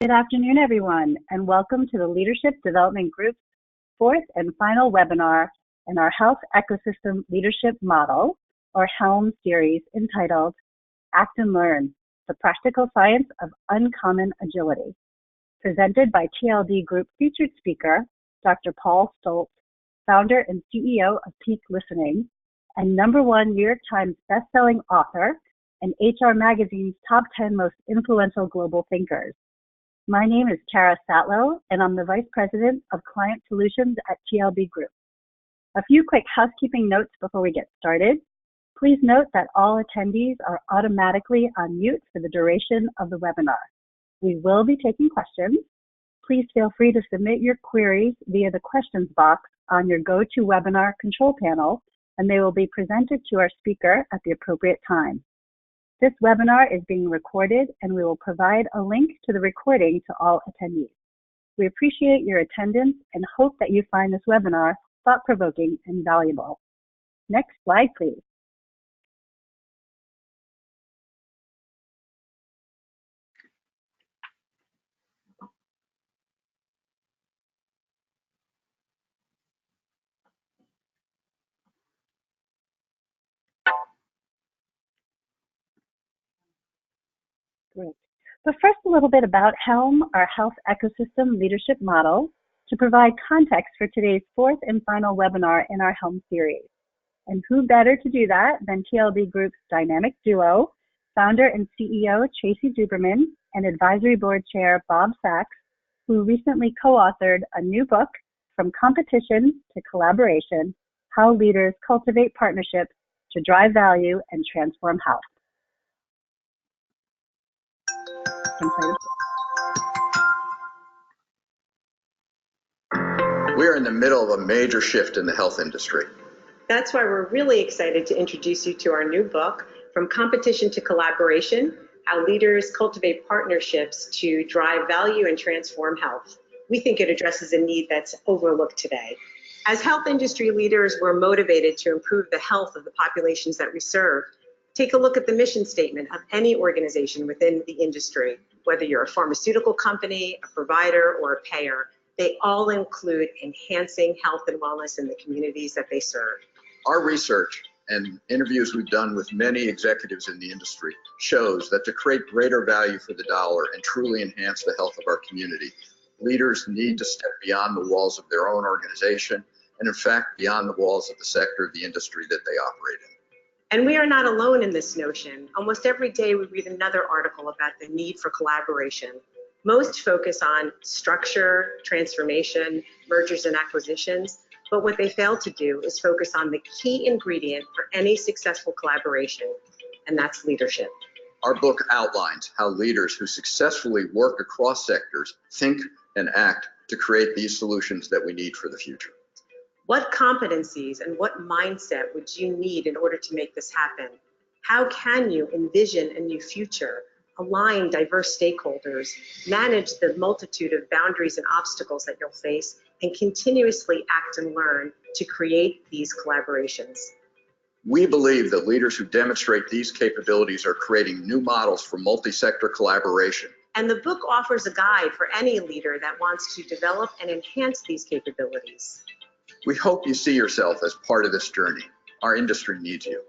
Good afternoon, everyone, and welcome to the Leadership Development Group's fourth and final webinar in our Health Ecosystem Leadership Model, or HELM series, entitled Act and Learn, the Practical Science of Uncommon Agility, presented by TLD Group featured speaker, Dr. Paul Stoltz, founder and CEO of Peak Listening, and #1 New York Times bestselling author and HR Magazine's top 10 most influential global thinkers. My name is Tara Satlow, and I'm the Vice President of Client Solutions at TLD Group. A few quick housekeeping notes before we get started. Please note that all attendees are automatically on mute for the duration of the webinar. We will be taking questions. Please feel free to submit your queries via the questions box on your GoToWebinar control panel, and they will be presented to our speaker at the appropriate time. This webinar is being recorded, and we will provide a link to the recording to all attendees. We appreciate your attendance and hope that you find this webinar thought-provoking and valuable. Next slide, please. Great. But first, a little bit about HELM, our Health Ecosystem Leadership Model, to provide context for today's fourth and final webinar in our HELM series. And who better to do that than TLD Group's dynamic duo, founder and CEO Tracy Duberman and advisory board chair Bob Sachs, who recently co-authored a new book, From Competition to Collaboration: How Leaders Cultivate Partnerships to Drive Value and Transform Health. We're in the middle of a major shift in the health industry. That's why we're really excited to introduce you to our new book, From Competition to Collaboration: How Leaders Cultivate Partnerships to Drive Value and Transform Health. We think it addresses a need that's overlooked today. As health industry leaders, we're motivated to improve the health of the populations that we serve. Take a look at the mission statement of any organization within the industry, whether you're a pharmaceutical company, a provider, or a payer. They all include enhancing health and wellness in the communities that they serve. Our research and interviews we've done with many executives in the industry shows that to create greater value for the dollar and truly enhance the health of our community, leaders need to step beyond the walls of their own organization and, in fact, beyond the walls of the sector of the industry that they operate in. And we are not alone in this notion. Almost every day we read another article about the need for collaboration. Most focus on structure, transformation, mergers and acquisitions, but what they fail to do is focus on the key ingredient for any successful collaboration, and that's leadership. Our book outlines how leaders who successfully work across sectors think and act to create these solutions that we need for the future. What competencies and what mindset would you need in order to make this happen? How can you envision a new future, align diverse stakeholders, manage the multitude of boundaries and obstacles that you'll face, and continuously act and learn to create these collaborations? We believe that leaders who demonstrate these capabilities are creating new models for multi-sector collaboration. And the book offers a guide for any leader that wants to develop and enhance these capabilities. We hope you see yourself as part of this journey. Our industry needs you.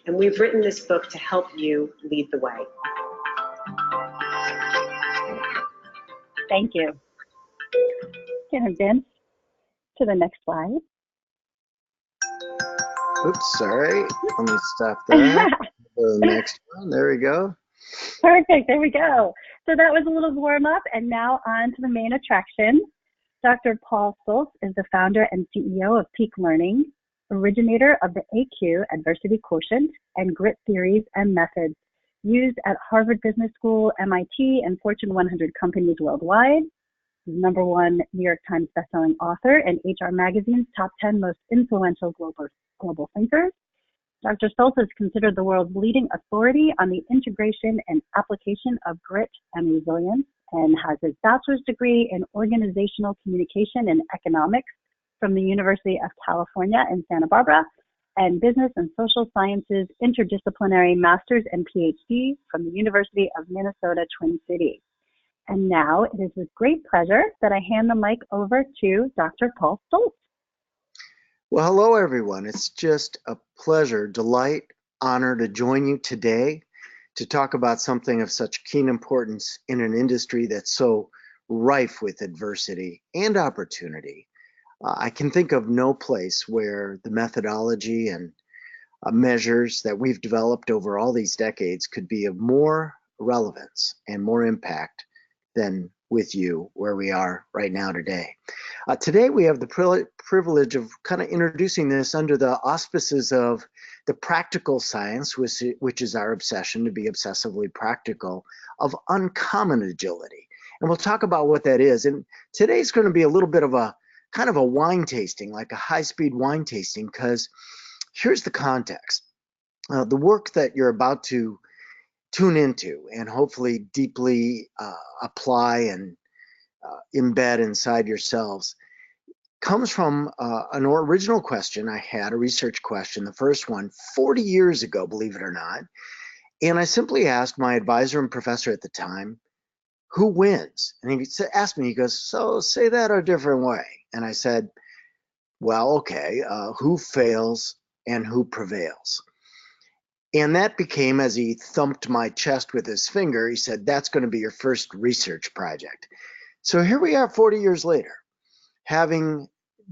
And we've written this book to help you lead the way. Thank you. Can advance to the next slide. Oops, sorry. Let me stop there. The next one. There we go. Perfect. There we go. So that was a little warm up, and now on to the main attraction. Dr. Paul Stoltz is the founder and CEO of Peak Learning, originator of the AQ Adversity Quotient and Grit theories and methods used at Harvard Business School, MIT, and Fortune 100 companies worldwide. He's #1 New York Times bestselling author and HR Magazine's top 10 most influential global thinkers. Dr. Stoltz is considered the world's leading authority on the integration and application of grit and resilience, and has his bachelor's degree in organizational communication and economics from the University of California in Santa Barbara, and business and social sciences interdisciplinary master's and PhD from the University of Minnesota Twin Cities. And now it is with great pleasure that I hand the mic over to Dr. Paul Stoltz. Well, hello, everyone. It's just a pleasure, delight, honor to join you today to talk about something of such keen importance in an industry that's so rife with adversity and opportunity. I can think of no place where the methodology and measures that we've developed over all these decades could be of more relevance and more impact than with you where we are right now today. Today we have the privilege of kind of introducing this under the auspices of the practical science, which is our obsession to be obsessively practical, of uncommon agility. And we'll talk about what that is. And today's going to be a little bit of a kind of a wine tasting, like a high-speed wine tasting, because here's the context. The work that you're about to tune into and hopefully deeply apply and embed inside yourselves comes from an original question I had, a research question, the first one 40 years ago, believe it or not. And I simply asked my advisor and professor at the time, who wins? And he asked me, he goes, so say that a different way. And I said, well, okay, who fails and who prevails? And that became, as he thumped my chest with his finger, he said, that's going to be your first research project. So here we are 40 years later, having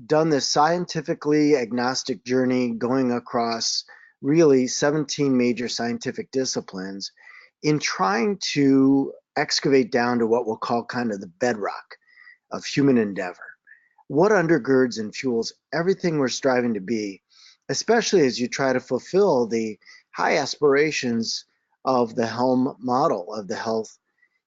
done this scientifically agnostic journey going across really 17 major scientific disciplines in trying to excavate down to what we'll call kind of the bedrock of human endeavor. What undergirds and fuels everything we're striving to be, especially as you try to fulfill the high aspirations of the HELM model, of the health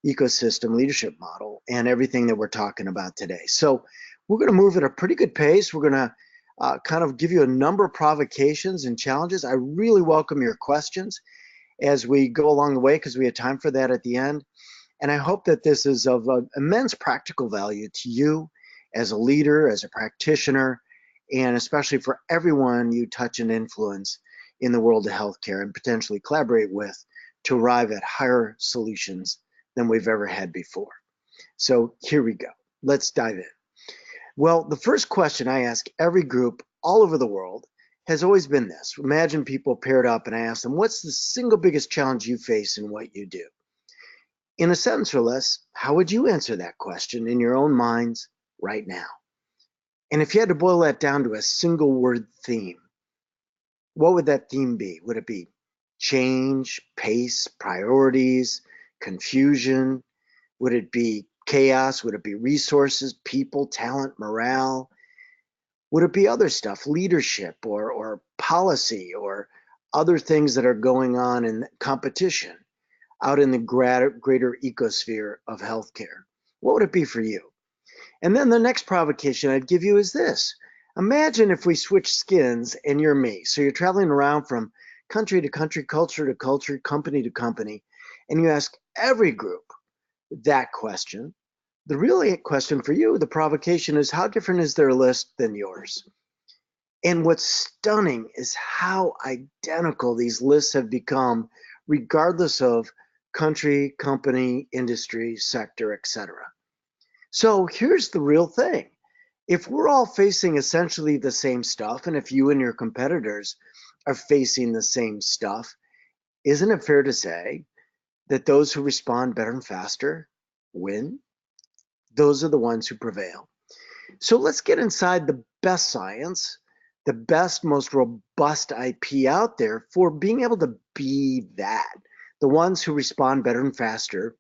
ecosystem leadership model, and everything that we're talking about today. So we're going to move at a pretty good pace. We're going to kind of give you a number of provocations and challenges. I really welcome your questions as we go along the way, because we have time for that at the end. And I hope that this is of immense practical value to you as a leader, as a practitioner, and especially for everyone you touch and influence in the world of healthcare and potentially collaborate with to arrive at higher solutions than we've ever had before. So here we go. Let's dive in. Well, the first question I ask every group all over the world has always been this. Imagine people paired up and I ask them, what's the single biggest challenge you face in what you do? In a sentence or less, how would you answer that question in your own minds right now? And if you had to boil that down to a single word theme, what would that theme be? Would it be change, pace, priorities, confusion? Would it be chaos? Would it be resources, people, talent, morale? Would it be other stuff, leadership or policy or other things that are going on in competition out in the greater ecosphere of healthcare? What would it be for you? And then the next provocation I'd give you is this. Imagine if we switch skins and you're me. So you're traveling around from country to country, culture to culture, company to company, and you ask every group that question. The real question for you, the provocation, is how different is their list than yours? And what's stunning is how identical these lists have become, regardless of country, company, industry, sector, etc. So here's the real thing. If we're all facing essentially the same stuff, and if you and your competitors are facing the same stuff, isn't it fair to say that those who respond better and faster win? Those are the ones who prevail. So let's get inside the best science, the best, most robust IP out there for being able to be that. The ones who respond better and faster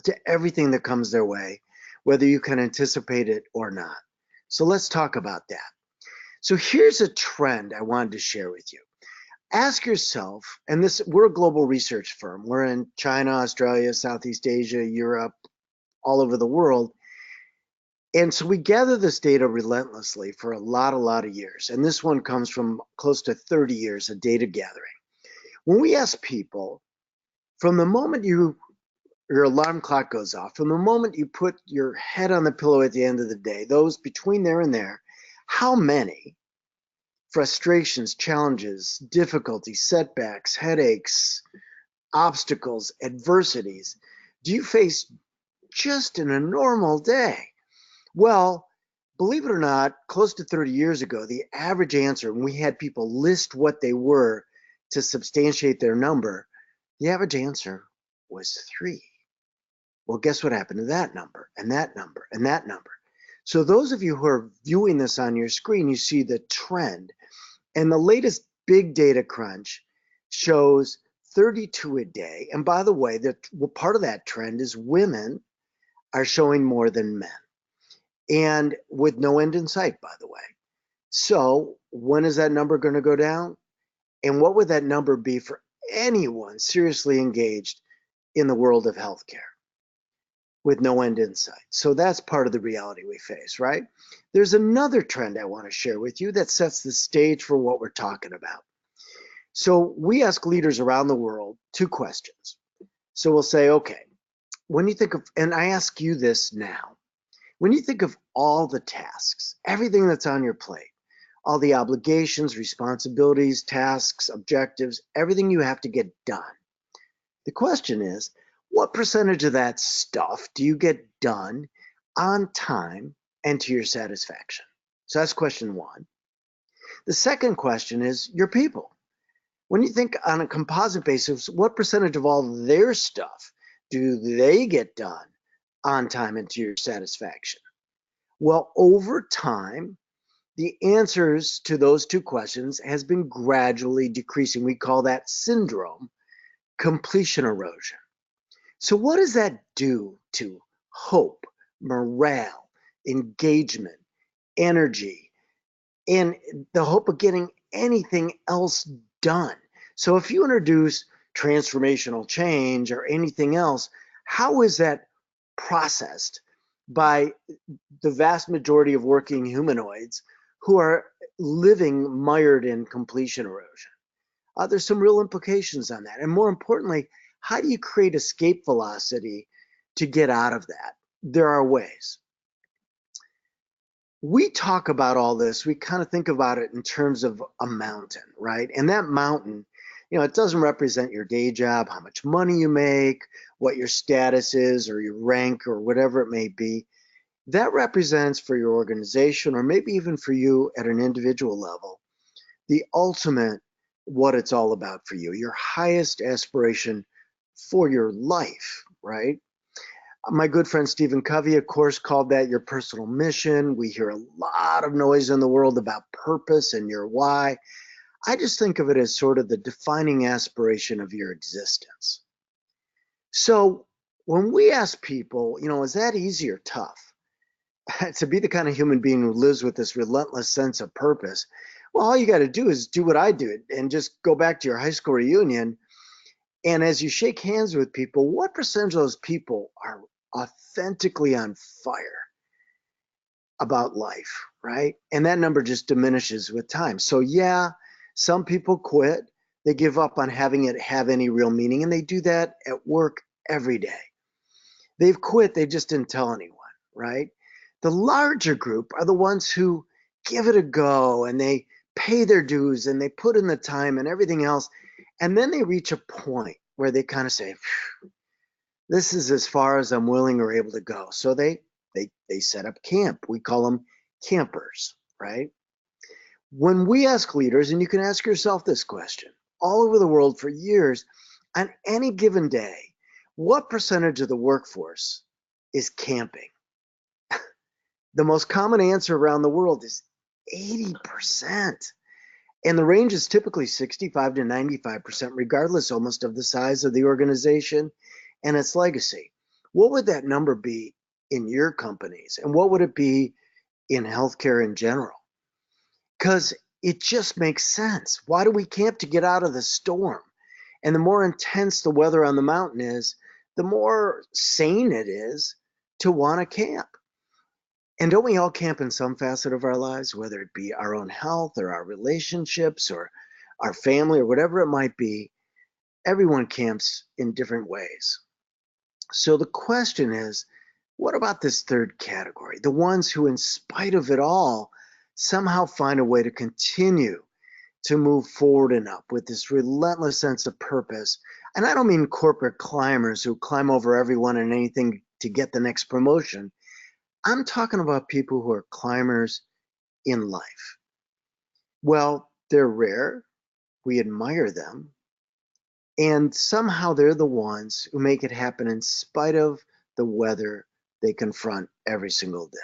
to everything that comes their way, whether you can anticipate it or not. So let's talk about that. So here's a trend I wanted to share with you. Ask yourself, and we're a global research firm. We're in China, Australia, Southeast Asia, Europe, all over the world. And so we gather this data relentlessly for a lot of years. And this one comes from close to 30 years of data gathering. When we ask people, from the moment your alarm clock goes off, from the moment you put your head on the pillow at the end of the day, those between there and there, how many frustrations, challenges, difficulties, setbacks, headaches, obstacles, adversities do you face just in a normal day? Well, believe it or not, close to 30 years ago, the average answer, when we had people list what they were to substantiate their number, the average answer was 3. Well, guess what happened to that number and that number and that number? So those of you who are viewing this on your screen, you see the trend. And the latest big data crunch shows 32 a day. And by the way, part of that trend is women are showing more than men. And with no end in sight, by the way. So when is that number going to go down? And what would that number be for anyone seriously engaged in the world of healthcare with no end in sight? So that's part of the reality we face, right? There's another trend I want to share with you that sets the stage for what we're talking about. So we ask leaders around the world 2 questions. So we'll say, okay, when you think of, and I ask you this now, when you think of all the tasks, everything that's on your plate, all the obligations, responsibilities, tasks, objectives, everything you have to get done, the question is, what percentage of that stuff do you get done on time and to your satisfaction? So that's question 1. The second question is your people. When you think on a composite basis, what percentage of all their stuff do they get done on time and to your satisfaction? Well, over time, the answers to those 2 questions has been gradually decreasing. We call that syndrome, completion erosion. So what does that do to hope, morale, engagement, energy, and the hope of getting anything else done? So if you introduce transformational change or anything else, how is that processed by the vast majority of working humanoids who are living mired in completion erosion? There's some real implications on that. And more importantly, how do you create escape velocity to get out of that? There are ways. We talk about all this, we kind of think about it in terms of a mountain, right? And that mountain, it doesn't represent your day job, how much money you make, what your status is, or your rank, or whatever it may be. That represents for your organization, or maybe even for you at an individual level, the ultimate, what it's all about for you, your highest aspiration for your life, right? My good friend Stephen Covey, of course, called that your personal mission. We hear a lot of noise in the world about purpose and your why. I just think of it as sort of the defining aspiration of your existence. So when we ask people, is that easy or tough? To be the kind of human being who lives with this relentless sense of purpose, well, all you got to do is do what I do and just go back to your high school reunion. And as you shake hands with people, what percentage of those people are authentically on fire about life, right? And that number just diminishes with time. So yeah, some people quit. They give up on having it have any real meaning, and they do that at work every day. They've quit, they just didn't tell anyone, right? The larger group are the ones who give it a go, and they pay their dues, and they put in the time and everything else, and then they reach a point where they kind of say, this is as far as I'm willing or able to go. So they set up camp. We call them campers, right? When we ask leaders, and you can ask yourself this question, all over the world for years, on any given day, what percentage of the workforce is camping? The most common answer around the world is 80%. And the range is typically 65 to 95%, regardless almost of the size of the organization and its legacy. What would that number be in your companies? And what would it be in healthcare in general? Because it just makes sense. Why do we camp? To get out of the storm. And the more intense the weather on the mountain is, the more sane it is to want to camp. And don't we all camp in some facet of our lives, whether it be our own health or our relationships or our family or whatever it might be? Everyone camps in different ways. So the question is, what about this third category? The ones who, in spite of it all, somehow find a way to continue to move forward and up with this relentless sense of purpose. And I don't mean corporate climbers who climb over everyone and anything to get the next promotion. I'm talking about people who are climbers in life. Well, they're rare. We admire them. And somehow they're the ones who make it happen in spite of the weather they confront every single day.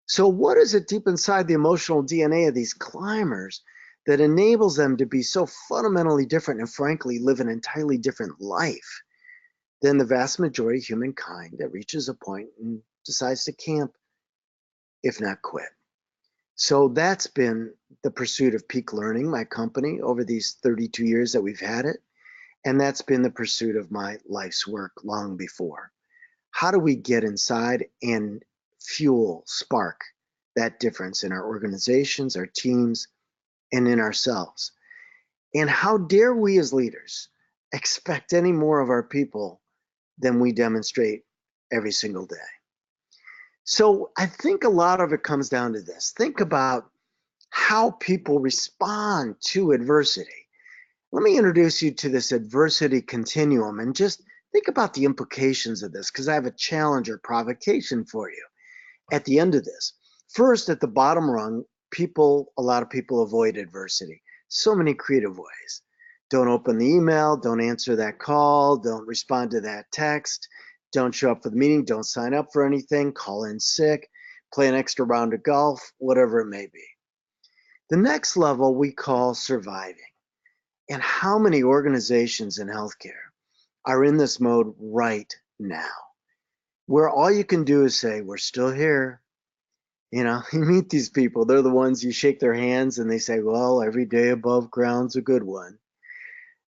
So what is it deep inside the emotional DNA of these climbers that enables them to be so fundamentally different and frankly live an entirely different life than the vast majority of humankind that reaches a point and decides to camp, if not quit? So that's been the pursuit of Peak Learning, my company, over these 32 years that we've had it. And that's been the pursuit of my life's work long before. How do we get inside and fuel, spark that difference in our organizations, our teams, and in ourselves? And how dare we as leaders expect any more of our people than we demonstrate every single day? So I think a lot of it comes down to this. Think about how people respond to adversity. Let me introduce you to this adversity continuum and just think about the implications of this, because I have a challenge or provocation for you at the end of this. First, at the bottom rung, a lot of people avoid adversity. So many creative ways. Don't open the email, don't answer that call, don't respond to that text, don't show up for the meeting, don't sign up for anything, call in sick, play an extra round of golf, whatever it may be. The next level we call surviving. And how many organizations in healthcare are in this mode right now, where all you can do is say, we're still here. You know, you meet these people, they're the ones you shake their hands and they say, well, every day above ground's a good one.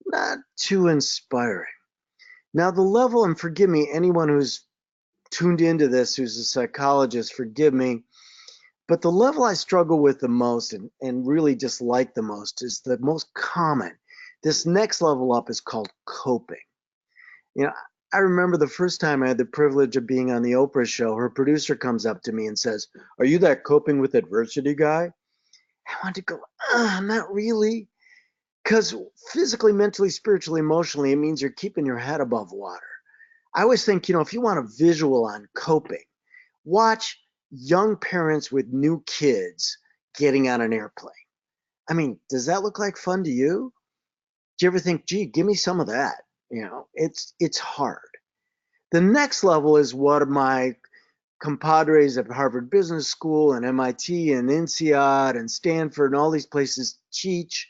Not too inspiring. Now the level, and forgive me, anyone who's tuned into this, who's a psychologist, forgive me, but the level I struggle with the most and really dislike the most is the most common. This next level up is called coping. You know, I remember the first time I had the privilege of being on the Oprah show, her producer comes up to me and says, are you that coping with adversity guy? I wanted to go, not really. Because physically, mentally, spiritually, emotionally, it means you're keeping your head above water. I always think, if you want a visual on coping, watch young parents with new kids getting on an airplane. I mean, does that look like fun to you? Do you ever think, gee, give me some of that? It's hard. The next level is what my compadres at Harvard Business School and MIT and INSEAD and Stanford and all these places teach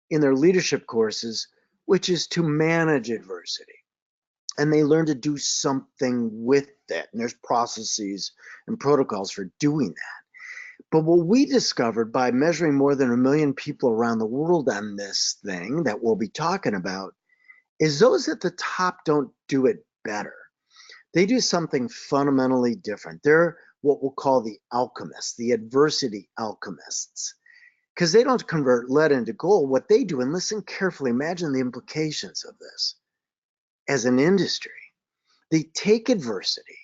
in their leadership courses, which is to manage adversity. And they learn to do something with that. And there's processes and protocols for doing that. But what we discovered by measuring more than 1 million people around the world on this thing that we'll be talking about is those at the top don't do it better. They do something fundamentally different. They're what we'll call the alchemists, the adversity alchemists, because they don't convert lead into gold. What they do, and listen carefully, imagine the implications of this as an industry. They take adversity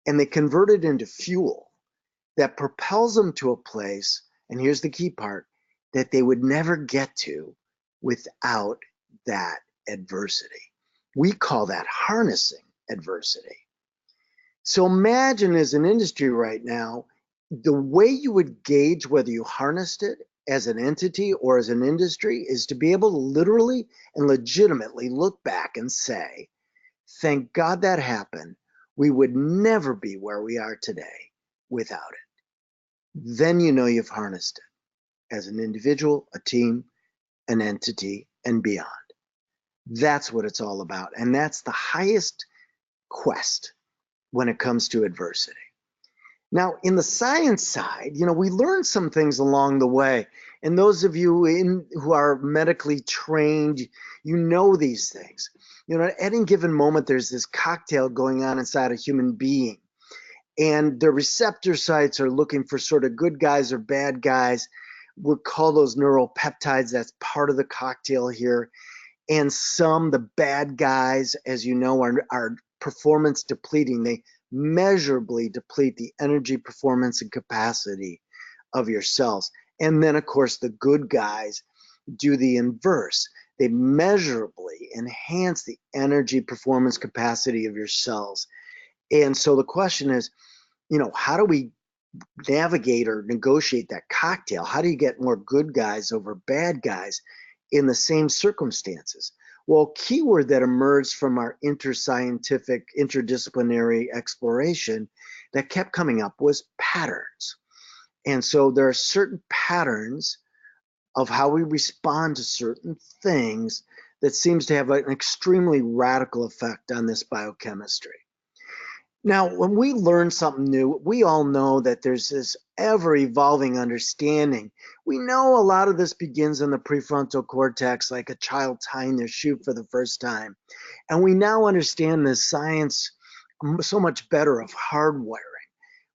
and they convert it into fuel that propels them to a place, and here's the key part, that they would never get to without that adversity. We call that harnessing adversity. So imagine as an industry right now, the way you would gauge whether you harnessed it as an entity or as an industry is to be able to literally and legitimately look back and say, thank God that happened. We would never be where we are today without it. Then you know you've harnessed it as an individual, a team, an entity, and beyond. That's what it's all about. And that's the highest quest when it comes to adversity. Now, in the science side, we learned some things along the way. And those of you who are medically trained, you know these things. At any given moment, there's this cocktail going on inside a human being. And the receptor sites are looking for sort of good guys or bad guys. We'll call those neuropeptides. That's part of the cocktail here. And the bad guys, as you know, are performance depleting. They measurably deplete the energy, performance, and capacity of your cells. And then, of course, the good guys do the inverse. They measurably enhance the energy, performance, capacity of your cells. And so the question is, how do we navigate or negotiate that cocktail? How do you get more good guys over bad guys in the same circumstances? Well, a keyword that emerged from our interscientific, interdisciplinary exploration that kept coming up was patterns. And so there are certain patterns of how we respond to certain things that seems to have an extremely radical effect on this biochemistry. Now, when we learn something new, we all know that there's this ever-evolving understanding. We know a lot of this begins in the prefrontal cortex, like a child tying their shoe for the first time. And we now understand the science so much better of hardwiring.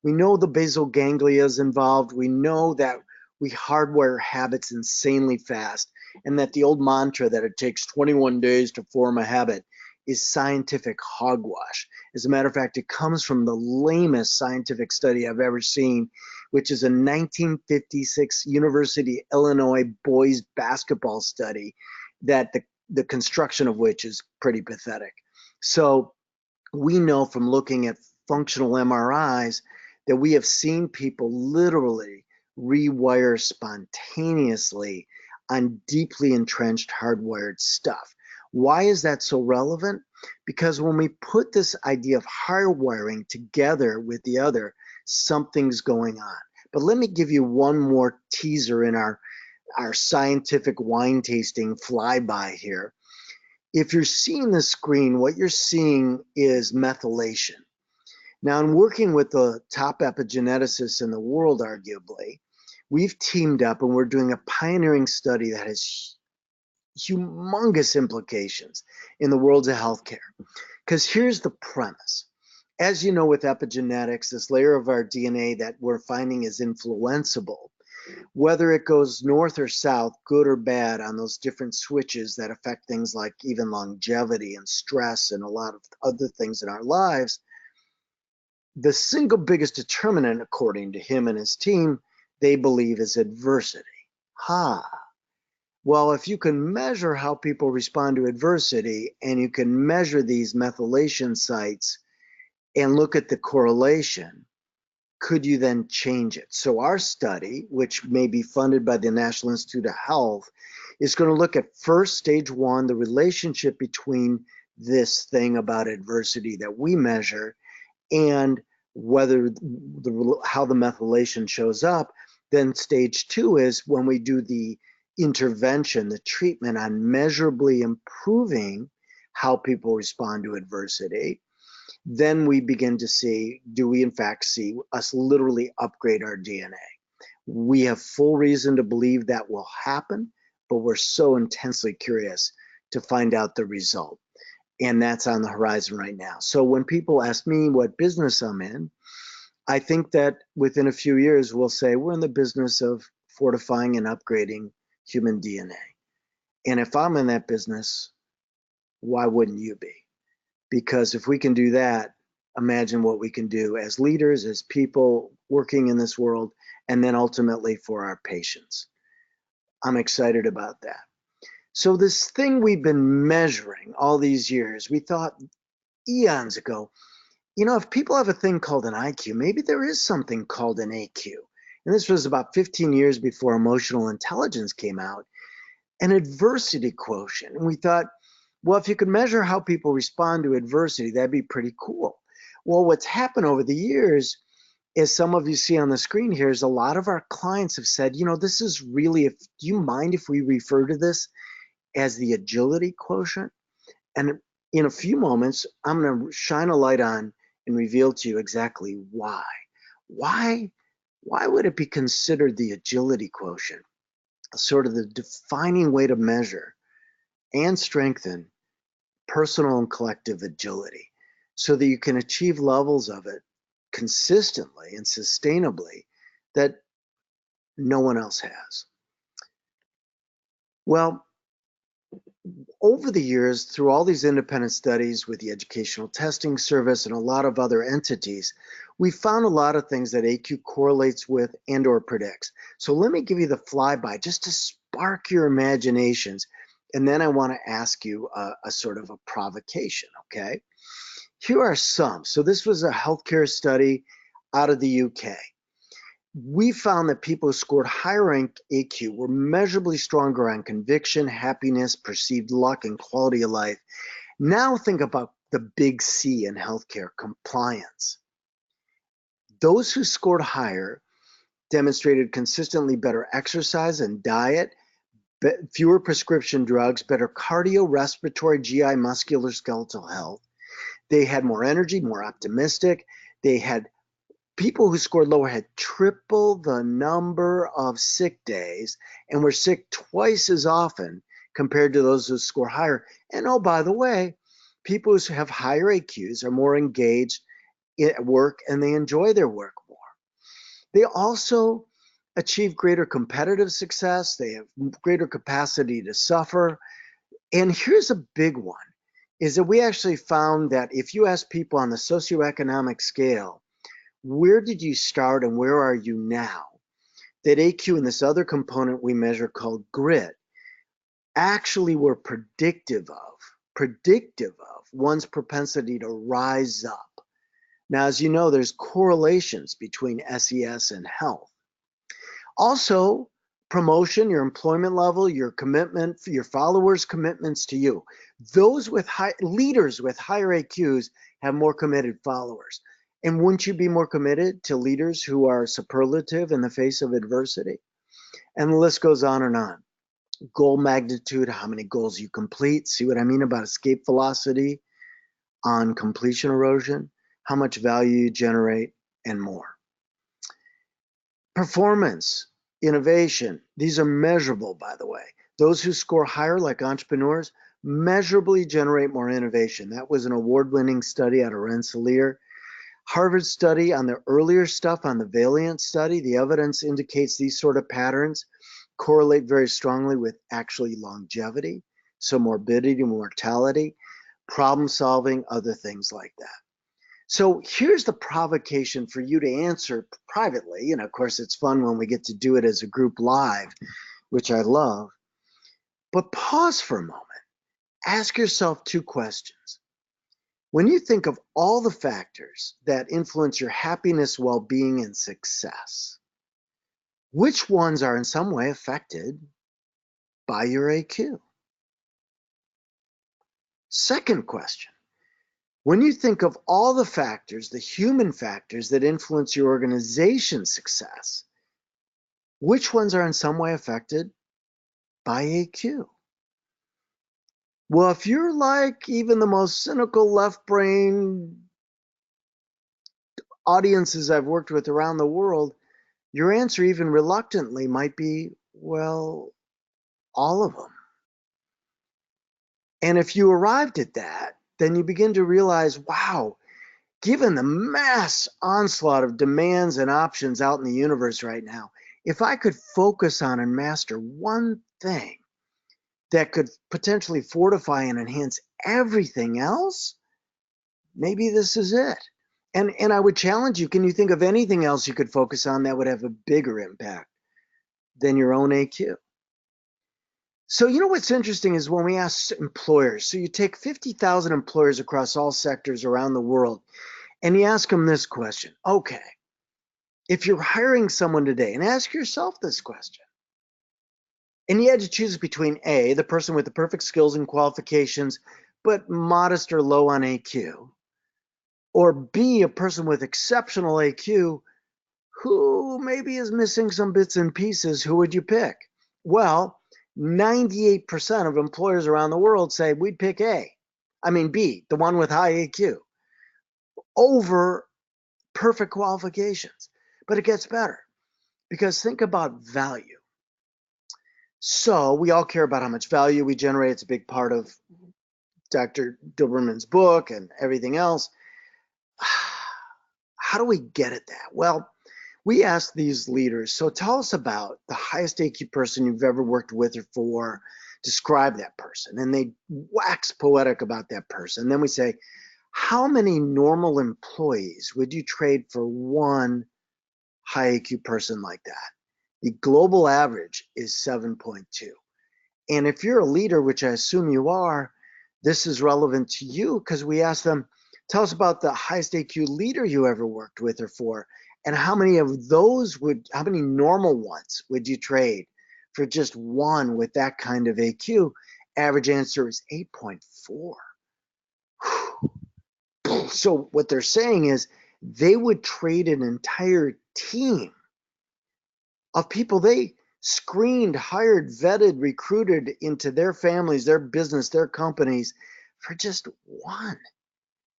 We know the basal ganglia is involved. We know that we hardwire habits insanely fast, and that the old mantra that it takes 21 days to form a habit is scientific hogwash. As a matter of fact, it comes from the lamest scientific study I've ever seen, which is a 1956 University of Illinois boys basketball study that the construction of which is pretty pathetic. So we know from looking at functional MRIs that we have seen people literally rewire spontaneously on deeply entrenched hardwired stuff. Why is that so relevant? Because when we put this idea of hardwiring together with the other, something's going on. But let me give you one more teaser in our scientific wine tasting flyby here. If you're seeing the screen, what you're seeing is methylation. Now, in working with the top epigeneticists in the world, arguably, we've teamed up and we're doing a pioneering study that has humongous implications in the world of healthcare. Because here's the premise. As you know, with epigenetics, this layer of our DNA that we're finding is influenceable, whether it goes north or south, good or bad, on those different switches that affect things like even longevity and stress and a lot of other things in our lives. The single biggest determinant, according to him and his team, they believe is adversity. Well, if you can measure how people respond to adversity and you can measure these methylation sites and look at the correlation, could you then change it? So our study, which may be funded by the National Institute of Health, is going to look at first, stage one, the relationship between this thing about adversity that we measure and whether how the methylation shows up. Then stage two is when we do the intervention, the treatment on measurably improving how people respond to adversity. Then we begin to see, do we in fact see us literally upgrade our DNA? We have full reason to believe that will happen, but we're so intensely curious to find out the result. And that's on the horizon right now. So when people ask me what business I'm in, I think that within a few years, we'll say we're in the business of fortifying and upgrading human DNA. And if I'm in that business, why wouldn't you be? Because if we can do that, imagine what we can do as leaders, as people working in this world, and then ultimately for our patients. I'm excited about that. So this thing we've been measuring all these years, we thought eons ago, if people have a thing called an IQ, maybe there is something called an AQ. And this was about 15 years before emotional intelligence came out, an adversity quotient. And we thought, well, if you could measure how people respond to adversity, that'd be pretty cool. Well, what's happened over the years, as some of you see on the screen here, is a lot of our clients have said, this is really, do you mind if we refer to this as the agility quotient? And in a few moments, I'm going to shine a light on and reveal to you exactly why. Why would it be considered the agility quotient? Sort of the defining way to measure and strengthen personal and collective agility so that you can achieve levels of it consistently and sustainably that no one else has. Well, over the years, through all these independent studies with the Educational Testing Service and a lot of other entities, we found a lot of things that AQ correlates with and or predicts. So let me give you the flyby just to spark your imaginations. And then I want to ask you a sort of a provocation, okay? Here are some. So this was a healthcare study out of the UK. We found that people who scored higher AQ were measurably stronger on conviction, happiness, perceived luck, and quality of life. Now think about the big C in healthcare, compliance. Those who scored higher demonstrated consistently better exercise and diet, fewer prescription drugs, better cardio, respiratory, GI, musculoskeletal health. They had more energy, more optimistic. They had people who scored lower had triple the number of sick days and were sick twice as often compared to those who score higher. And oh, by the way, people who have higher AQs are more engaged at work and they enjoy their work more. They also achieve greater competitive success. They have greater capacity to suffer. And here's a big one, is that we actually found that if you ask people on the socioeconomic scale, where did you start and where are you now, that AQ and this other component we measure called grit actually were predictive of one's propensity to rise up. Now, as you know, there's correlations between SES and health. Also, promotion, your employment level, your commitment, your followers' commitments to you. Those with leaders with higher AQs have more committed followers. And wouldn't you be more committed to leaders who are superlative in the face of adversity? And the list goes on and on. Goal magnitude, how many goals you complete. See what I mean about escape velocity on completion erosion, how much value you generate, and more. Performance, innovation, these are measurable, by the way. Those who score higher, like entrepreneurs, measurably generate more innovation. That was an award-winning study out of Rensselaer. Harvard study on the earlier stuff, on the Valiant study, the evidence indicates these sort of patterns correlate very strongly with actually longevity, so morbidity, mortality, problem solving, other things like that. So here's the provocation for you to answer privately. You know, of course, it's fun when we get to do it as a group live, which I love. But pause for a moment. Ask yourself two questions. When you think of all the factors that influence your happiness, well-being, and success, which ones are in some way affected by your AQ? Second question. When you think of all the factors, the human factors that influence your organization's success, which ones are in some way affected by AQ? Well, if you're like even the most cynical left brain audiences I've worked with around the world, your answer even reluctantly might be, well, all of them. And if you arrived at that, then you begin to realize, wow, given the mass onslaught of demands and options out in the universe right now, if I could focus on and master one thing that could potentially fortify and enhance everything else, maybe this is it. And I would challenge you, can you think of anything else you could focus on that would have a bigger impact than your own AQ? So you know what's interesting is when we ask employers, so you take 50,000 employers across all sectors around the world, and you ask them this question. Okay, if you're hiring someone today, and ask yourself this question, and you had to choose between A, the person with the perfect skills and qualifications, but modest or low on AQ, or B, a person with exceptional AQ who maybe is missing some bits and pieces, who would you pick? Well, 98% of employers around the world say we'd pick B, the one with high AQ, over perfect qualifications. But it gets better, because think about value. So we all care about how much value we generate. It's a big part of Dr. Doberman's book and everything else. How do we get at that? Well, we asked these leaders, so tell us about the highest AQ person you've ever worked with or for. Describe that person. And they wax poetic about that person. Then we say, how many normal employees would you trade for one high AQ person like that? The global average is 7.2. And if you're a leader, which I assume you are, this is relevant to you, because we ask them, Tell us about the highest AQ leader you ever worked with or for, and how many normal ones would you trade for just one with that kind of AQ? Average answer is 8.4. So what they're saying is they would trade an entire team of people they screened, hired, vetted, recruited into their families, their business, their companies for just one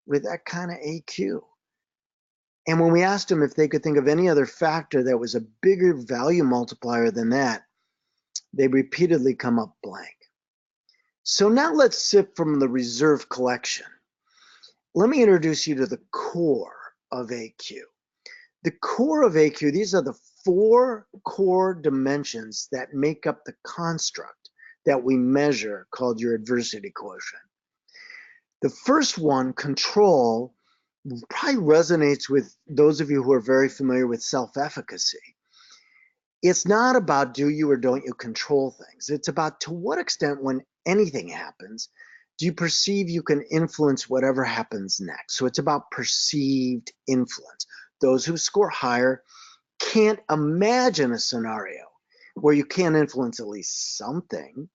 with that kind of AQ. And when we asked them if they could think of any other factor that was a bigger value multiplier than that, they repeatedly come up blank. So now let's sip from the reserve collection. Let me introduce you to the core of AQ. The core of AQ, these are the 4 core dimensions that make up the construct that we measure called your adversity quotient. The first one, control, probably resonates with those of you who are very familiar with self-efficacy. It's not about do you or don't you control things. It's about to what extent when anything happens, do you perceive you can influence whatever happens next? So it's about perceived influence. Those who score higher can't imagine a scenario where you can't influence at least something.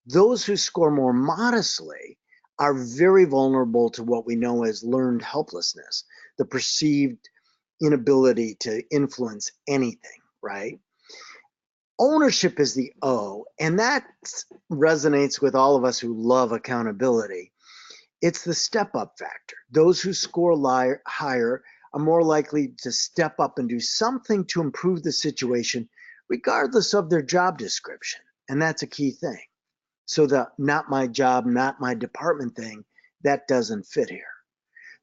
Those who score more modestly are very vulnerable to what we know as learned helplessness, the perceived inability to influence anything, right? Ownership is the O, and that resonates with all of us who love accountability. It's the step-up factor. Those who score higher are more likely to step up and do something to improve the situation, regardless of their job description. And that's a key thing. So the not my job, not my department thing, that doesn't fit here.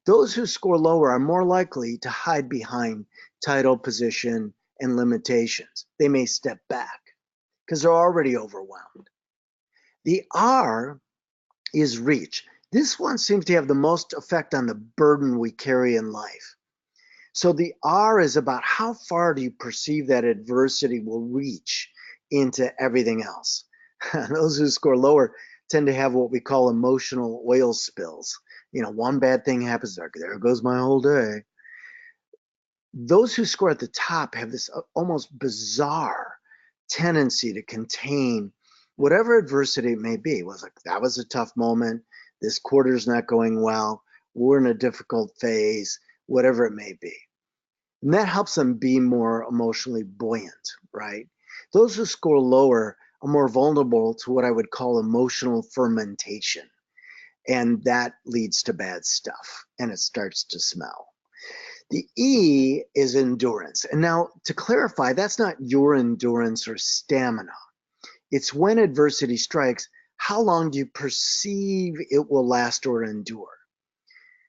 Those who score lower are more likely to hide behind title, position, and limitations. They may step back because they're already overwhelmed. The R is reach. This one seems to have the most effect on the burden we carry in life. So the R is about how far do you perceive that adversity will reach into everything else. Those who score lower tend to have what we call emotional oil spills. You know, one bad thing happens, there goes my whole day. Those who score at the top have this almost bizarre tendency to contain whatever adversity it may be. It was like, that was a tough moment. This quarter's not going well. We're in a difficult phase, whatever it may be. And that helps them be more emotionally buoyant, right? Those who score lower are more vulnerable to what I would call emotional fermentation. And that leads to bad stuff, and it starts to smell. The E is endurance. And now to clarify, that's not your endurance or stamina. It's when adversity strikes, how long do you perceive it will last or endure?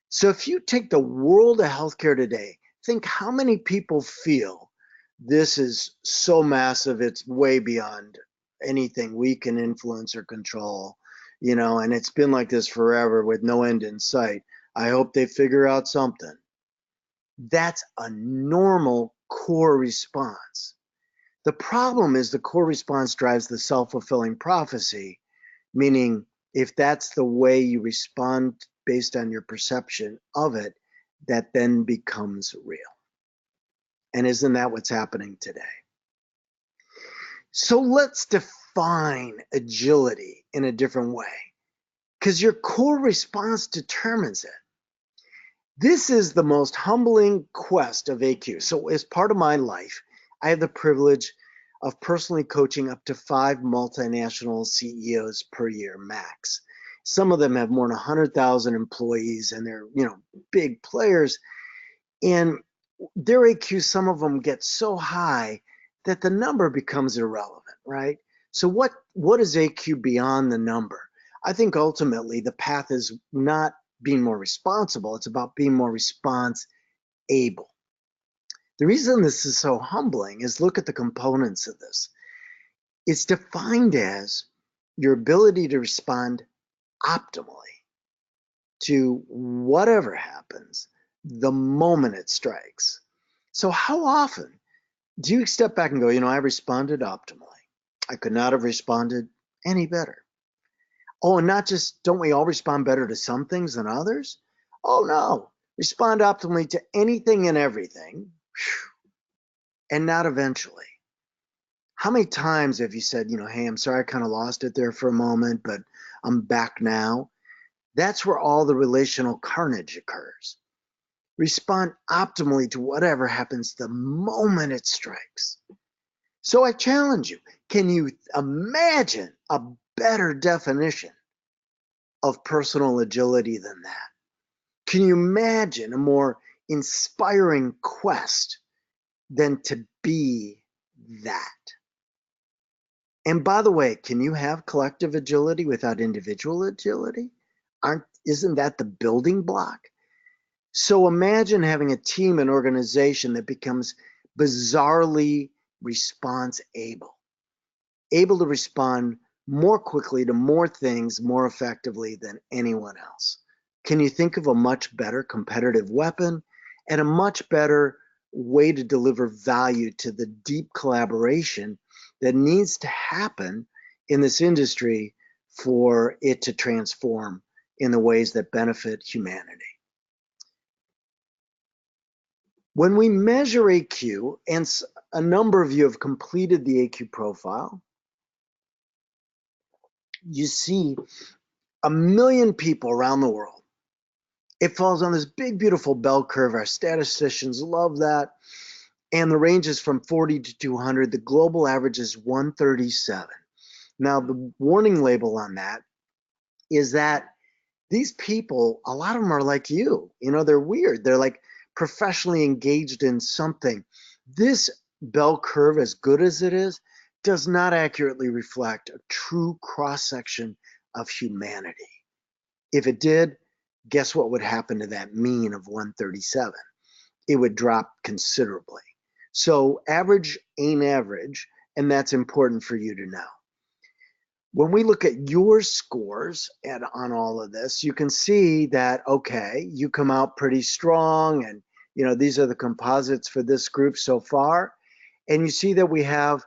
So if you take the world of healthcare today, think how many people feel this is so massive, it's way beyond anything we can influence or control, you know, and it's been like this forever with no end in sight. I hope they figure out something. That's a normal core response. The problem is the core response drives the self-fulfilling prophecy, meaning if that's the way you respond based on your perception of it, that then becomes real. And isn't that what's happening today? So let's define agility in a different way, because your core response determines it. This is the most humbling quest of AQ. So as part of my life, I have the privilege of personally coaching up to 5 multinational CEOs per year max. Some of them have more than 100,000 employees and they're, you know, big players. And their AQ, some of them get so high that the number becomes irrelevant, right? So what is AQ beyond the number? I think ultimately the path is not being more responsible. It's about being more response able. The reason this is so humbling is look at the components of this. It's defined as your ability to respond optimally to whatever happens the moment it strikes. So how often do you step back and go, you know, I responded optimally. I could not have responded any better. Oh, and not just, don't we all respond better to some things than others? Oh no, respond optimally to anything and everything, and not eventually. How many times have you said, hey, I'm sorry, I kind of lost it there for a moment, but I'm back now? That's where all the relational carnage occurs. Respond optimally to whatever happens the moment it strikes. So I challenge you, can you imagine a better definition of personal agility than that? Can you imagine a more inspiring quest than to be that? And by the way, can you have collective agility without individual agility? Isn't that the building block? So imagine having a team and organization that becomes bizarrely response able to respond more quickly to more things more effectively than anyone else. Can you think of a much better competitive weapon and a much better way to deliver value to the deep collaboration that needs to happen in this industry for it to transform in the ways that benefit humanity? When we measure AQ, and a number of you have completed the AQ profile, you see 1 million people around the world. It falls on this big, beautiful bell curve. Our statisticians love that. And the range is from 40 to 200. The global average is 137. Now, the warning label on that is that these people, a lot of them are like you. They're weird. They're like professionally engaged in something. This bell curve, as good as it is, does not accurately reflect a true cross-section of humanity. If it did, guess what would happen to that mean of 137? It would drop considerably. So average ain't average, and that's important for you to know. When we look at your scores on all of this, you can see that, okay, you come out pretty strong, and these are the composites for this group so far. And you see that we have,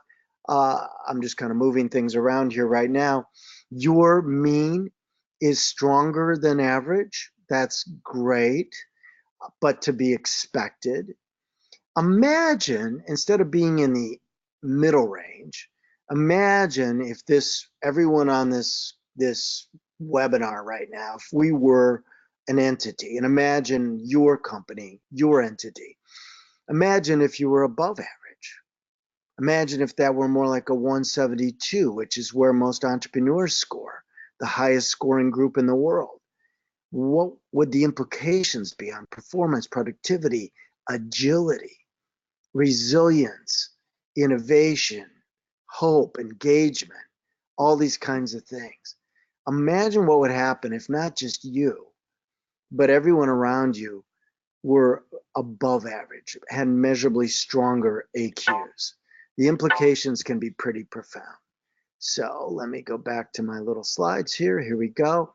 I'm just kind of moving things around here right now, your mean is stronger than average. That's great, but to be expected. Imagine, instead of being in the middle range, imagine if everyone on this webinar right now, if we were an entity, and imagine your company, your entity. Imagine if you were above average. Imagine if that were more like a 172, which is where most entrepreneurs score, the highest scoring group in the world. What would the implications be on performance, productivity, agility, resilience, innovation, hope, engagement, all these kinds of things? Imagine what would happen if not just you, but everyone around you were above average, had measurably stronger AQs. The implications can be pretty profound. So let me go back to my little slides here. Here we go.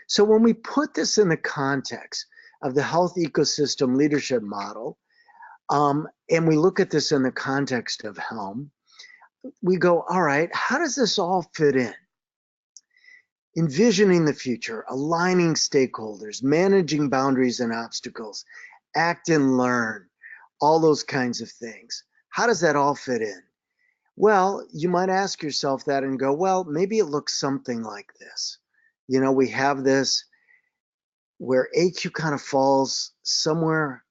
So when we put this in the context of the health ecosystem leadership model, and we look at this in the context of HELM, we go, all right, how does this all fit in? Envisioning the future, aligning stakeholders, managing boundaries and obstacles, act and learn, all those kinds of things. How does that all fit in? Well, you might ask yourself that and go, well, maybe it looks something like this. We have this where AQ kind of falls somewhere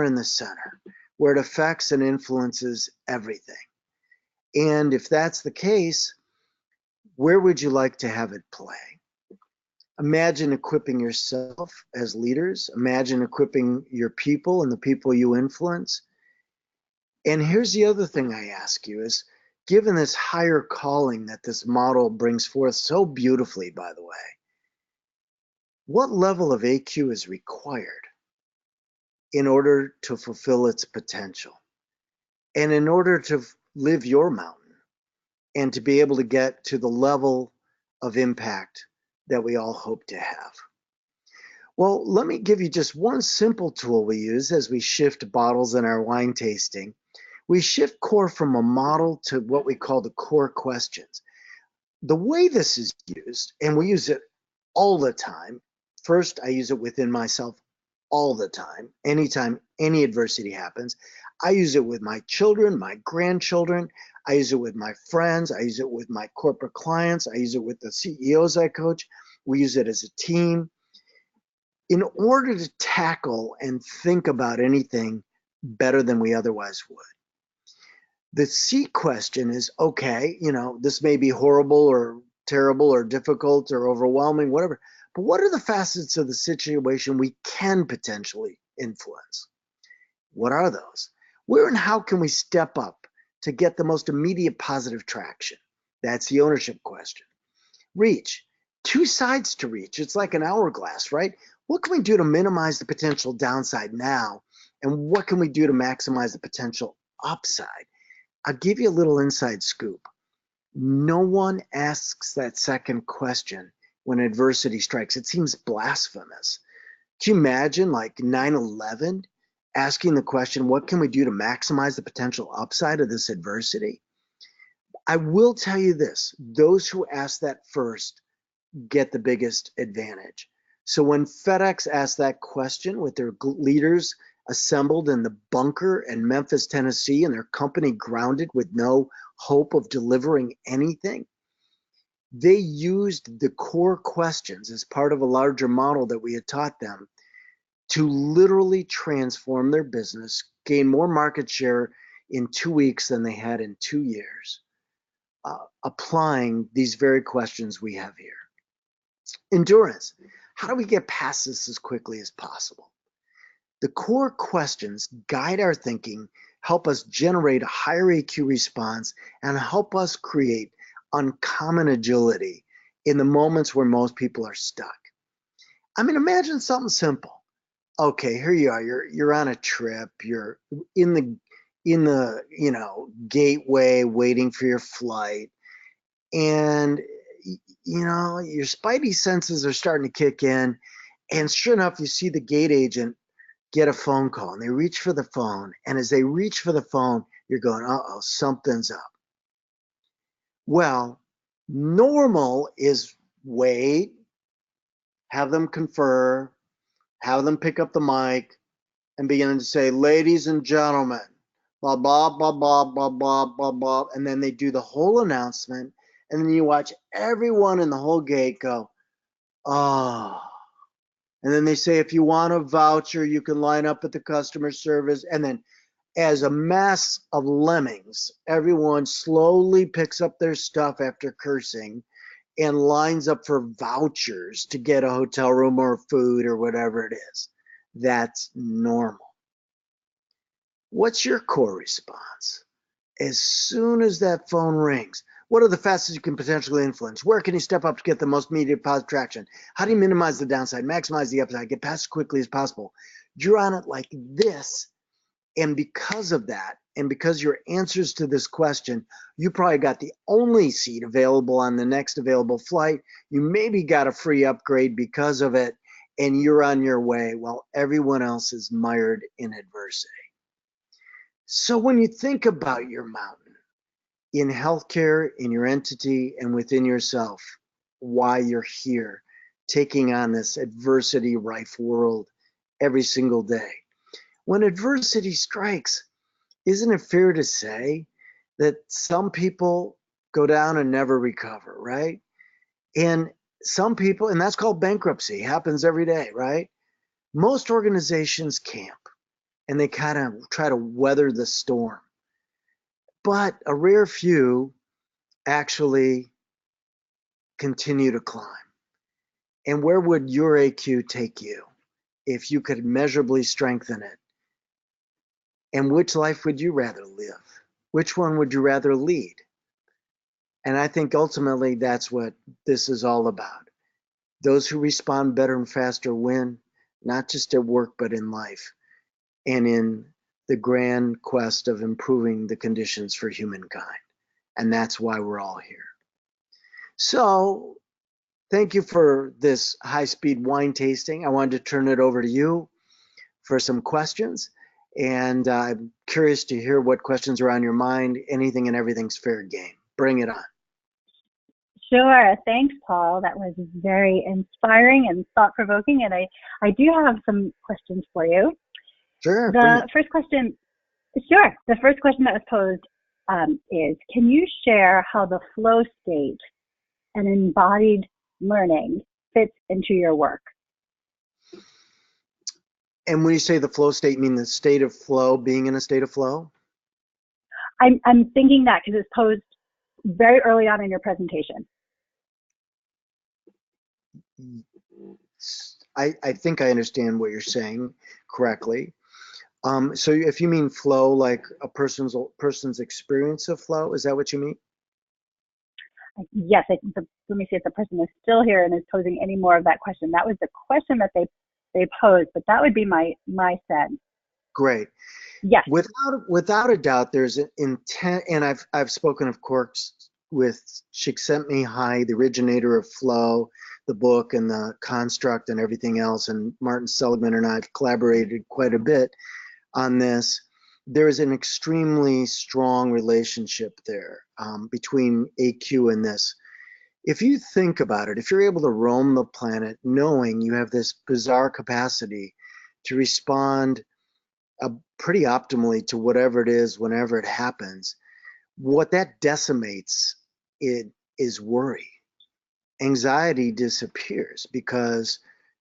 in the center, where it affects and influences everything. And if that's the case, where would you like to have it play? Imagine equipping yourself as leaders. Imagine equipping your people and the people you influence. And here's the other thing I ask you is, given this higher calling that this model brings forth so beautifully, by the way, what level of AQ is required in order to fulfill its potential and in order to live your mountain and to be able to get to the level of impact that we all hope to have? Well, let me give you just one simple tool we use as we shift bottles in our wine tasting. We shift core from a model to what we call the core questions. The way this is used, and we use it all the time, first I use it within myself all the time, anytime any adversity happens. I use it with my children, my grandchildren. I use it with my friends. I use it with my corporate clients. I use it with the CEOs I coach. We use it as a team. In order to tackle and think about anything better than we otherwise would. The C question is, okay, this may be horrible or terrible or difficult or overwhelming, whatever, but what are the facets of the situation we can potentially influence? What are those? Where and how can we step up to get the most immediate positive traction? That's the ownership question. Reach. Two sides to reach. It's like an hourglass, right? What can we do to minimize the potential downside now? And what can we do to maximize the potential upside? I'll give you a little inside scoop. No one asks that second question when adversity strikes. It seems blasphemous. Can you imagine like 9/11 asking the question, what can we do to maximize the potential upside of this adversity? I will tell you this, those who ask that first get the biggest advantage. So when FedEx asked that question with their leaders assembled in the bunker in Memphis, Tennessee, and their company grounded with no hope of delivering anything, they used the core questions as part of a larger model that we had taught them to literally transform their business, gain more market share in 2 weeks than they had in 2 years, applying these very questions we have here. Endurance. How do we get past this as quickly as possible? The core questions guide our thinking, help us generate a higher EQ response, and help us create uncommon agility in the moments where most people are stuck. I mean, imagine something simple. Okay, here you are. You're on a trip. You're in the gateway waiting for your flight, and your spidey senses are starting to kick in, and sure enough, you see the gate agent get a phone call, and they reach for the phone, and as they reach for the phone, you're going, uh-oh, something's up. Well, normal is wait, have them confer, have them pick up the mic, and begin to say, ladies and gentlemen, blah, blah, blah, blah, blah, blah, blah, blah, and then they do the whole announcement, and then you watch everyone in the whole gate go, oh. And then they say, if you want a voucher, you can line up at the customer service. And then as a mass of lemmings, everyone slowly picks up their stuff after cursing and lines up for vouchers to get a hotel room or food or whatever it is. That's normal. What's your core response? As soon as that phone rings, what are the facets you can potentially influence? Where can you step up to get the most immediate positive traction? How do you minimize the downside, maximize the upside, get past as quickly as possible? You're on it like this. And because of that, and because your answers to this question, you probably got the only seat available on the next available flight. You maybe got a free upgrade because of it, and you're on your way while everyone else is mired in adversity. So when you think about your mountain, in healthcare, in your entity, and within yourself, why you're here, taking on this adversity-rife world every single day. When adversity strikes, isn't it fair to say that some people go down and never recover, right? And some people, and that's called bankruptcy, happens every day, right? Most organizations camp, and they kind of try to weather the storm. But a rare few actually continue to climb. And where would your AQ take you if you could measurably strengthen it? And which life would you rather live? Which one would you rather lead? And I think ultimately that's what this is all about. Those who respond better and faster win, not just at work, but in life and in the grand quest of improving the conditions for humankind. And that's why we're all here. So thank you for this high-speed wine tasting. I wanted to turn it over to you for some questions. And I'm curious to hear what questions are on your mind. Anything and everything's fair game. Bring it on. Sure. Thanks, Paul. That was very inspiring and thought-provoking. And I do have some questions for you. Sure. The first question, sure. The first question that was posed is, can you share how the flow state and embodied learning fits into your work? And when you say the flow state, you mean the state of flow, being in a state of flow? I'm thinking that because it's posed very early on in your presentation. I think I understand what you're saying correctly. So if you mean flow, like a person's experience of flow, is that what you mean? Yes, let me see if the person is still here and is posing any more of that question. That was the question that they posed, but that would be my sense. Great. Yes. Without a doubt, there's an intent, and I've spoken, of course, with Csikszentmihalyi, the originator of flow, the book and the construct and everything else, and Martin Seligman and I have collaborated quite a bit on this. There is an extremely strong relationship there between AQ and this. If you think about it, if you're able to roam the planet knowing you have this bizarre capacity to respond pretty optimally to whatever it is, whenever it happens, what that decimates it is worry. Anxiety disappears because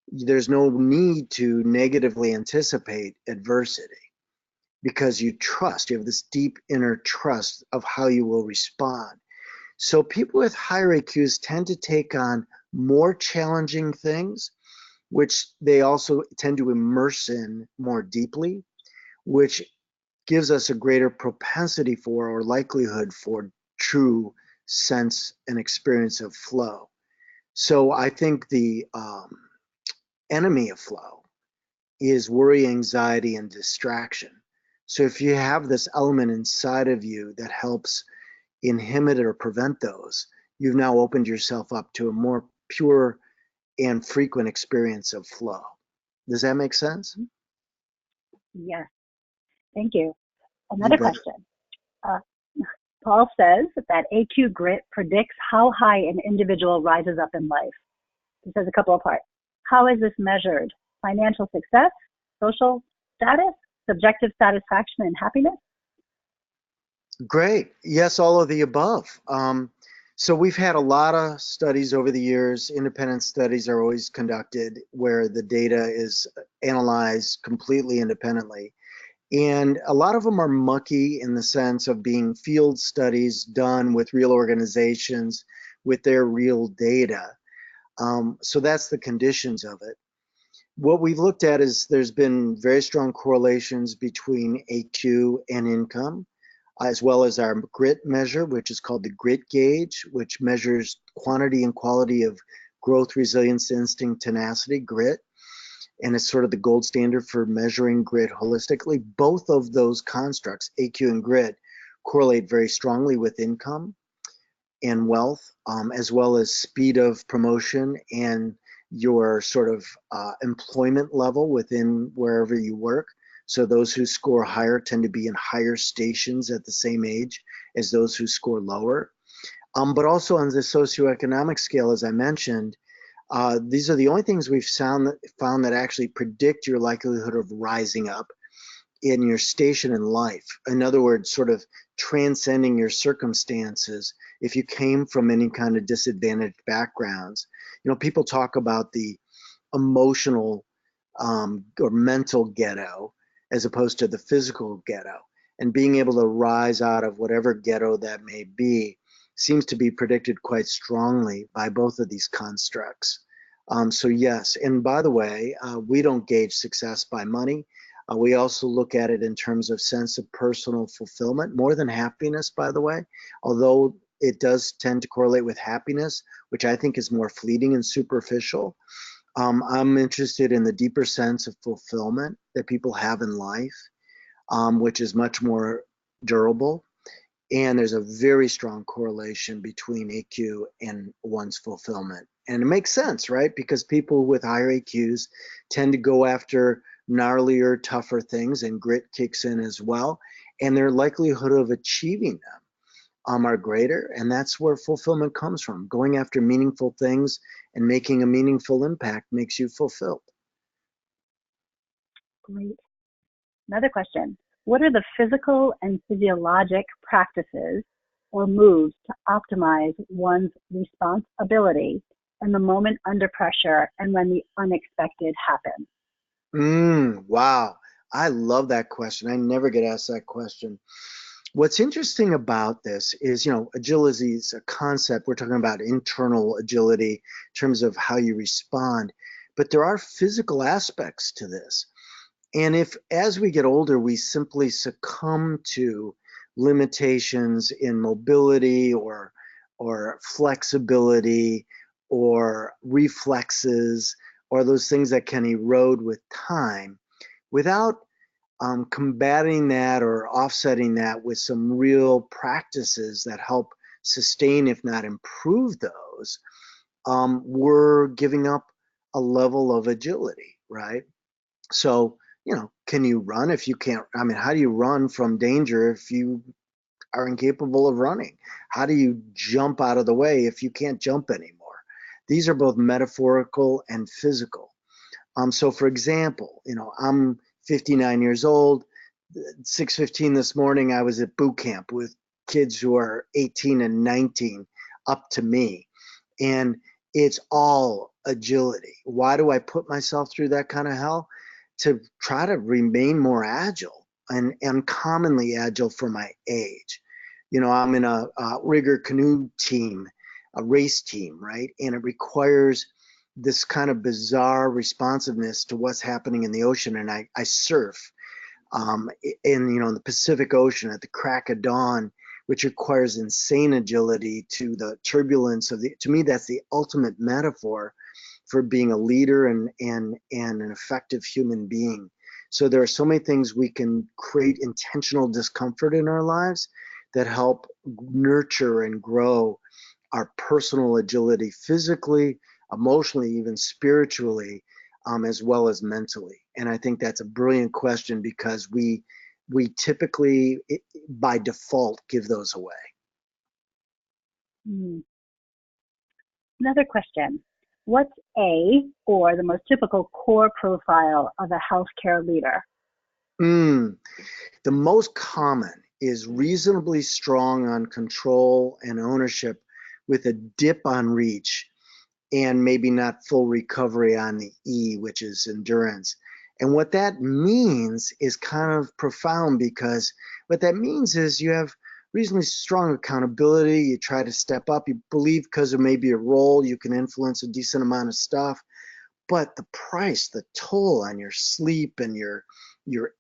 there's no need to negatively anticipate adversity because you have this deep inner trust of how you will respond. So people with higher AQs tend to take on more challenging things, which they also tend to immerse in more deeply, which gives us a greater propensity for or likelihood for true sense and experience of flow. So I think the enemy of flow is worry, anxiety, and distraction. So if you have this element inside of you that helps inhibit or prevent those, you've now opened yourself up to a more pure and frequent experience of flow. Does that make sense? Yes. Thank you. Another question. Paul says that AQ grit predicts how high an individual rises up in life. This has a couple of parts. How is this measured? Financial success, social status, subjective satisfaction and happiness? Great. Yes, all of the above. So we've had a lot of studies over the years. Independent studies are always conducted where the data is analyzed completely independently. And a lot of them are mucky in the sense of being field studies done with real organizations with their real data. So that's the conditions of it. What we've looked at is there's been very strong correlations between AQ and income, as well as our grit measure, which is called the grit gauge, which measures quantity and quality of growth, resilience, instinct, tenacity, grit. And it's sort of the gold standard for measuring grit holistically. Both of those constructs, AQ and grit, correlate very strongly with income and wealth, as well as speed of promotion and your sort of employment level within wherever you work. So those who score higher tend to be in higher stations at the same age as those who score lower. But also on the socioeconomic scale, as I mentioned, these are the only things we've found that actually predict your likelihood of rising up in your station in life. In other words, sort of transcending your circumstances if you came from any kind of disadvantaged backgrounds. You know, people talk about the emotional or mental ghetto as opposed to the physical ghetto. And being able to rise out of whatever ghetto that may be seems to be predicted quite strongly by both of these constructs. So yes, and by the way, we don't gauge success by money. We also look at it in terms of sense of personal fulfillment, more than happiness, by the way, although it does tend to correlate with happiness, which I think is more fleeting and superficial. I'm interested in the deeper sense of fulfillment that people have in life, which is much more durable. And there's a very strong correlation between AQ and one's fulfillment. And it makes sense, right? Because people with higher AQs tend to go after gnarlier, tougher things, and grit kicks in as well. And their likelihood of achieving them are greater. And that's where fulfillment comes from. Going after meaningful things and making a meaningful impact makes you fulfilled. Great. Another question. What are the physical and physiologic practices or moves to optimize one's response ability in the moment under pressure and when the unexpected happens? Wow. I love that question. I never get asked that question. What's interesting about this is, agility is a concept. We're talking about internal agility in terms of how you respond, but there are physical aspects to this. And if, as we get older, we simply succumb to limitations in mobility or flexibility or reflexes or those things that can erode with time, without combating that or offsetting that with some real practices that help sustain, if not improve those, we're giving up a level of agility, right? So, can you run if you can't? I mean, how do you run from danger if you are incapable of running? How do you jump out of the way if you can't jump anymore? These are both metaphorical and physical. So for example, I'm 59 years old. 6:15 this morning, I was at boot camp with kids who are 18 and 19 up to me. And it's all agility. Why do I put myself through that kind of hell? To try to remain more agile and uncommonly agile for my age. I'm in a rigger canoe team, a race team, right? And it requires this kind of bizarre responsiveness to what's happening in the ocean. And I surf in the Pacific Ocean at the crack of dawn, which requires insane agility to the turbulence of to me, that's the ultimate metaphor for being a leader and an effective human being. So there are so many things we can create intentional discomfort in our lives that help nurture and grow our personal agility physically, emotionally, even spiritually, as well as mentally. And I think that's a brilliant question because we typically, by default, give those away. Another question. What's or the most typical core profile of a healthcare leader? The most common is reasonably strong on control and ownership with a dip on reach and maybe not full recovery on the E, which is endurance. And what that means is kind of profound, because what that means is you have reasonably strong accountability. You try to step up. You believe because there may be a role, you can influence a decent amount of stuff. But the price, the toll on your sleep and your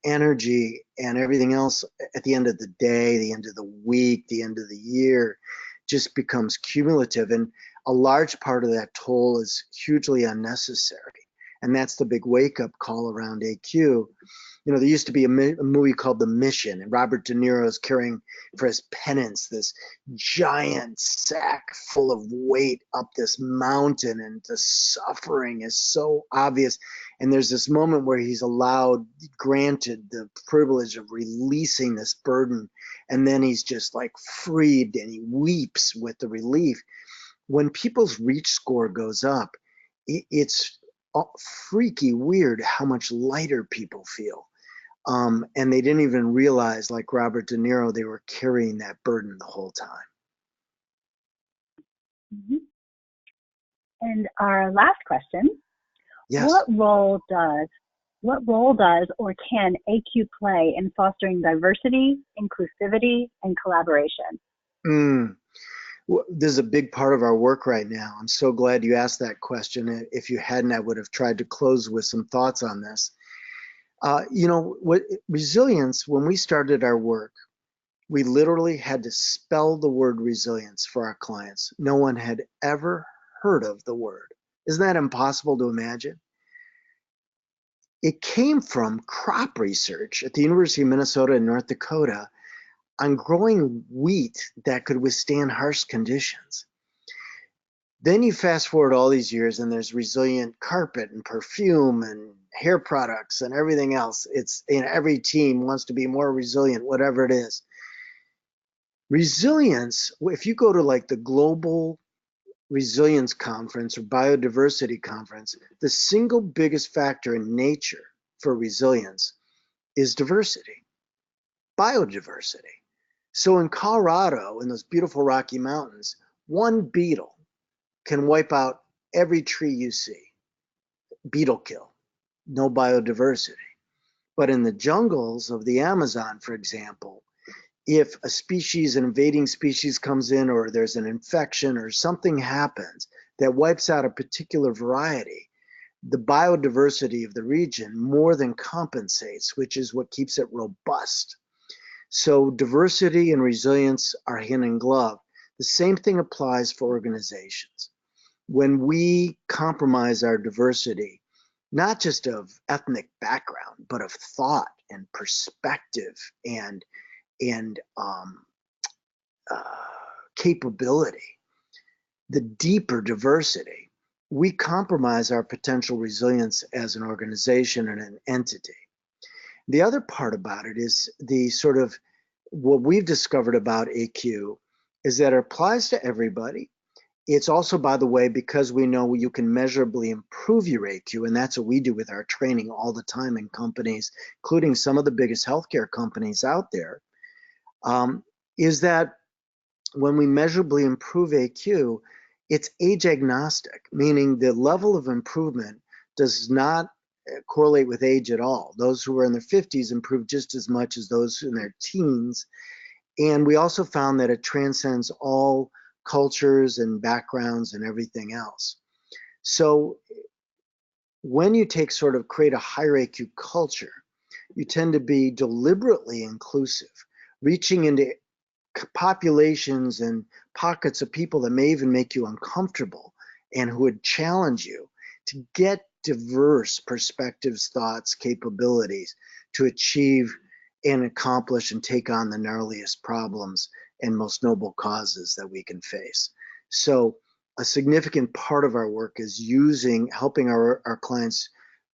energy and everything else at the end of the day, the end of the week, the end of the year, just becomes cumulative. And a large part of that toll is hugely unnecessary. And that's the big wake-up call around AQ. There used to be a movie called The Mission, and Robert De Niro is carrying for his penance this giant sack full of weight up this mountain, and the suffering is so obvious. And there's this moment where he's granted the privilege of releasing this burden, and then he's just like freed, and he weeps with the relief. When people's reach score goes up, it's freaky weird how much lighter people feel. And they didn't even realize, like Robert De Niro, they were carrying that burden the whole time. And our last question. Yes. What role does or can AQ play in fostering diversity, inclusivity, and collaboration? This is a big part of our work right now. I'm so glad you asked that question. If you hadn't, I would have tried to close with some thoughts on this. Resilience, when we started our work, we literally had to spell the word resilience for our clients. No one had ever heard of the word. Isn't that impossible to imagine? It came from crop research at the University of Minnesota in North Dakota on growing wheat that could withstand harsh conditions. Then you fast forward all these years and there's resilient carpet and perfume and hair products and everything else. Every team wants to be more resilient, whatever it is. Resilience, if you go to like the Global Resilience Conference or Biodiversity Conference, the single biggest factor in nature for resilience is diversity, biodiversity. So in Colorado, in those beautiful Rocky Mountains, one beetle can wipe out every tree you see. Beetle kill, no biodiversity. But in the jungles of the Amazon, for example, if a species, an invading species comes in, or there's an infection or something happens that wipes out a particular variety, the biodiversity of the region more than compensates, which is what keeps it robust. So diversity and resilience are hand in glove. The same thing applies for organizations. When we compromise our diversity, not just of ethnic background, but of thought and perspective and capability, the deeper diversity, we compromise our potential resilience as an organization and an entity. The other part about it is the sort of what we've discovered about AQ is that it applies to everybody. It's also, by the way, because we know you can measurably improve your AQ, and that's what we do with our training all the time in companies, including some of the biggest healthcare companies out there, is that when we measurably improve AQ, it's age agnostic, meaning the level of improvement does not correlate with age at all. Those who are in their 50s improve just as much as those in their teens. And we also found that it transcends all cultures and backgrounds and everything else. So when you create a higher AQ culture, you tend to be deliberately inclusive, reaching into populations and pockets of people that may even make you uncomfortable and who would challenge you to get diverse perspectives, thoughts, capabilities to achieve and accomplish and take on the gnarliest problems and most noble causes that we can face. So a significant part of our work is helping our clients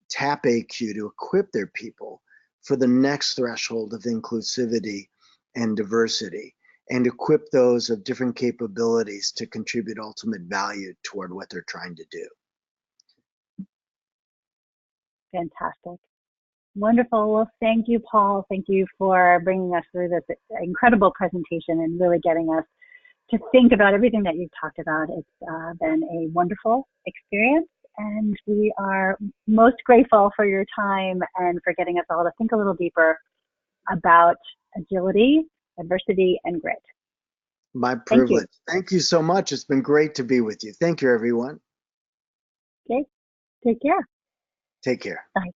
tap AQ to equip their people for the next threshold of inclusivity and diversity, and equip those of different capabilities to contribute ultimate value toward what they're trying to do. Fantastic. Wonderful. Well, thank you, Paul. Thank you for bringing us through this incredible presentation and really getting us to think about everything that you've talked about. It's been a wonderful experience, and we are most grateful for your time and for getting us all to think a little deeper about agility, adversity, and grit. My privilege. Thank you so much. It's been great to be with you. Thank you, everyone. Okay. Take care. Take care. Bye.